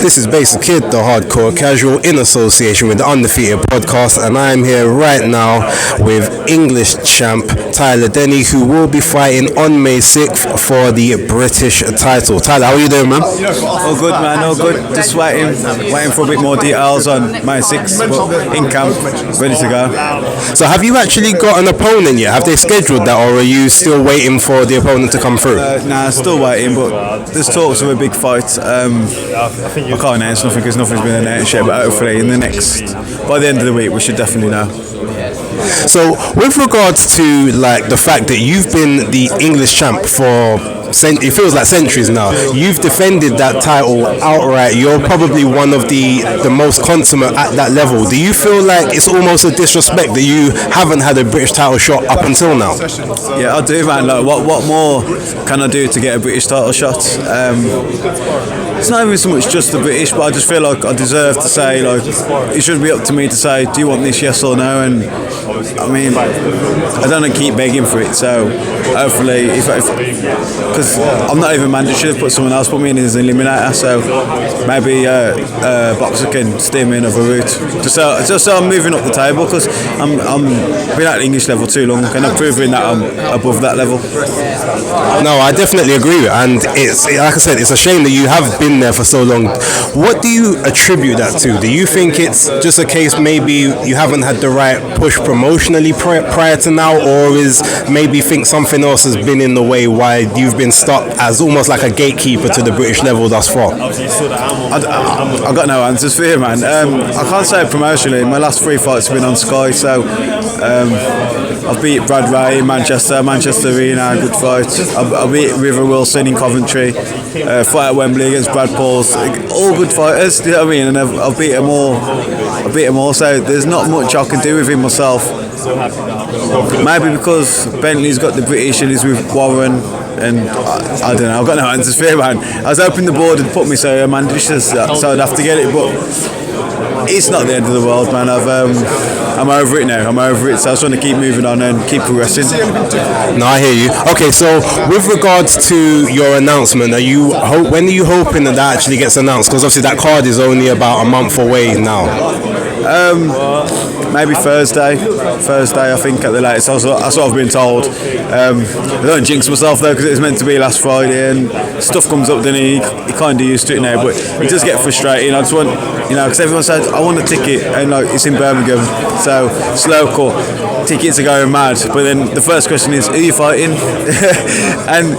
This is BaseDaKID, the hardcore casual, in association with the Undefeated podcast, and I am here right now with English champ Tyler Denny, who will be fighting on May 6th for the British title. Tyler, how are you doing, man? All good, man, all good. Just waiting for a bit more details on May 6th, but in camp, ready to go. So have you actually got an opponent yet? Have they scheduled that, or are you still waiting for the opponent to come through? Nah, still waiting, but there's talks of a big fight. I can't announce nothing because nothing's been announced yet, but hopefully by the end of the week we should definitely know. So with regards to like the fact that you've been the English champ for it feels like centuries now, you've defended that title outright, you're probably one of the most consummate at that level. Do you feel like it's almost a disrespect that you haven't had a British title shot up until now? Yeah, I do, man. Like, what more can I do to get a British title shot? It's not even so much just the British, but I just feel like I deserve to say, like, it should be up to me to say, do you want this, yes or no? And I mean, I don't want to keep begging for it, so hopefully, because I'm not even manager, should have put someone else put me in as an eliminator, so maybe Boxer can steer me another route. Just so I'm moving up the table, because I'm been at the English level too long, and I'm proving that I'm above that level. No, I definitely agree with it, and it's like I said, it's a shame that you have been there for so long. What do you attribute that to? Do you think it's just a case maybe you haven't had the right push promotionally prior to now, or is maybe think something else has been in the way why you've been stuck as almost like a gatekeeper to the British level thus far? I've got no answers for you, man. I can't say promotionally. My last 3 fights have been on Sky, so I've beat Brad Ray in Manchester Arena, good fight. I beat River Wilson in Coventry, fight at Wembley against Brad Pauls, all good fighters, do you know what I mean? And I've beat them all, so there's not much I can do with him myself. Maybe because Bentley's got the British and he's with Warren, and I don't know, I've got no answers for you, man. I was hoping the board had put me so ambitious, so I'd have to get it, but it's not the end of the world, man. I'm over it now. I'm over it, so I just want to keep moving on and keep progressing. No, I hear you. Okay, so with regards to your announcement, when are you hoping that actually gets announced? Because obviously that card is only about a month away now. Maybe Thursday, I think, at the latest. That's what I've been told. I don't jinx myself though, because it was meant to be last Friday, and stuff comes up, then he kind of used to it now, but it does get frustrating. I just want, because everyone said I want a ticket, and like it's in Birmingham, so it's local, tickets are going mad. But then the first question is, who are you fighting? And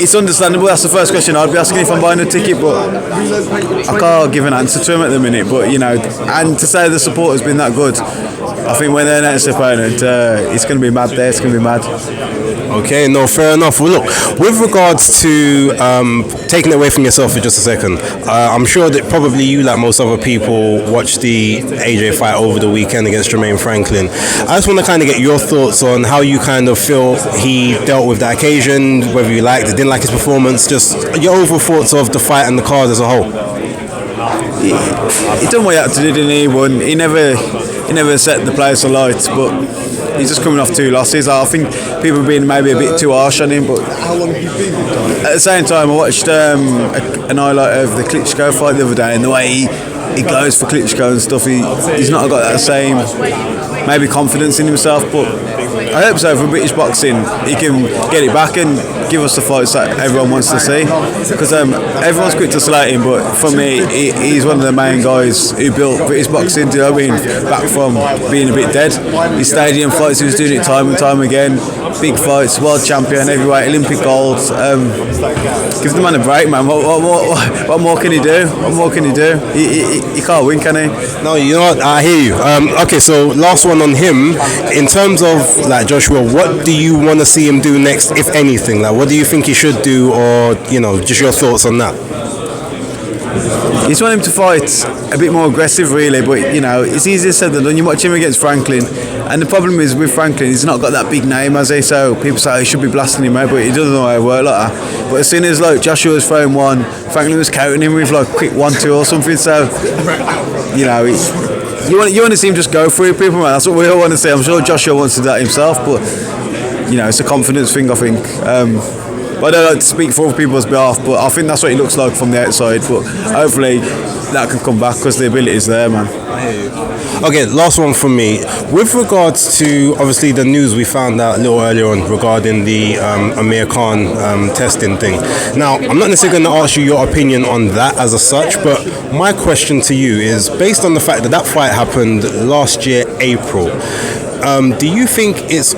it's understandable. That's the first question I'd be asking if I'm buying a ticket, but I can't give an answer to him at the minute. But and to say the support has been that good, I think when they're next opponent, it's going to be mad there. It's going to be mad. Okay, no, fair enough. Well, look, with regards to taking it away from yourself for just a second, I'm sure that probably you, like most other people, watched the AJ fight over the weekend against Jermaine Franklin. I just want to kind of get your thoughts on how you kind of feel he dealt with that occasion, whether you liked it, didn't like his performance, just your overall thoughts of the fight and the card as a whole. He done what he had to do, didn't he? He never set the place alight, but he's just coming off 2 losses. I think people have been maybe a bit too harsh on him, but how long have you been? At the same time, I watched an highlight of the Klitschko fight the other day, and the way he goes for Klitschko and stuff, he's not got that same maybe confidence in himself, but I hope so for British boxing he can get it back and give us the fights that everyone wants to see, because everyone's quick to slate him, but for me he's one of the main guys who built British boxing, do you know what I mean, back from being a bit dead. His stadium fights, he was doing it time and time again, big fights, world champion, heavyweight, Olympic gold. Give the man a break, man. What more can he do? What more can he do? He can't win, can he? No, you know what, I hear you. Okay, so last one on him, in terms of like Joshua, what do you want to see him do next, if anything? Like, what do you think he should do, or just your thoughts on that? You just want him to fight a bit more aggressive, really, but it's easier said than done. You watch him against Franklin, and the problem is with Franklin, he's not got that big name, has he? So people say he should be blasting him out, but he doesn't know how to work like that. But as soon as Joshua was throwing one, Franklin was countering him with quick 1-2 or something. So you want to see him just go through people, man. That's what we all want to see. I'm sure Joshua wants to do that himself, but it's a confidence thing, I think. But I don't like to speak for other people's behalf, but I think that's what it looks like from the outside. But hopefully that can come back because the ability is there, man. I hear you. Okay, last one from me. With regards to obviously the news we found out a little earlier on regarding the Amir Khan testing thing. Now, I'm not necessarily going to ask you your opinion on that as a such, but my question to you is based on the fact that that fight happened last year, April. Do you think it's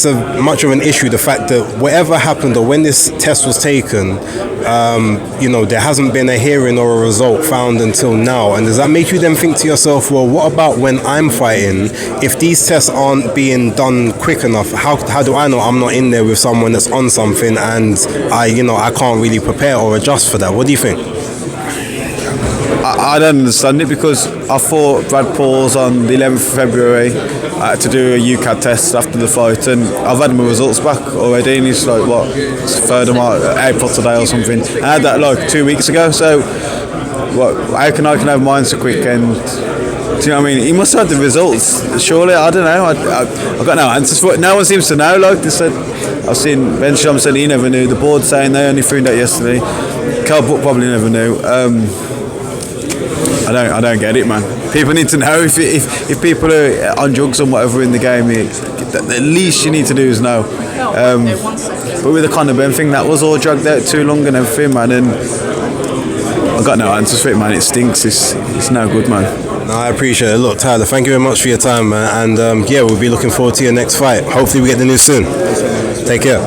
a much of an issue, the fact that whatever happened or when this test was taken, there hasn't been a hearing or a result found until now? And does that make you then think to yourself, well, what about when I'm fighting? If these tests aren't being done quick enough, how do I know I'm not in there with someone that's on something and I can't really prepare or adjust for that? What do you think? I don't understand it because I fought Brad Pauls on the 11th of February to do a UKAD test after the fight, and I've had my results back already, and it's like, it's 3rd of April today or something. I had that like 2 weeks ago, so how can I have mine so quick? And do you know what I mean? He must have had the results, surely. I don't know. I've got no answers for it. No one seems to know. Like they said, I've seen Ben Sham said he never knew. The board saying they only found out yesterday. Carl Buck probably never knew. I don't get it, man. People need to know if people are on drugs or whatever in the game. The least you need to do is know. But with the Conor Ben thing, that was all dragged out too long and everything, man. And I've got no answers for it, man. It stinks. It's no good, man. No, I appreciate it. Look, Tyler, thank you very much for your time, man. And we'll be looking forward to your next fight. Hopefully, we get the news soon. Take care.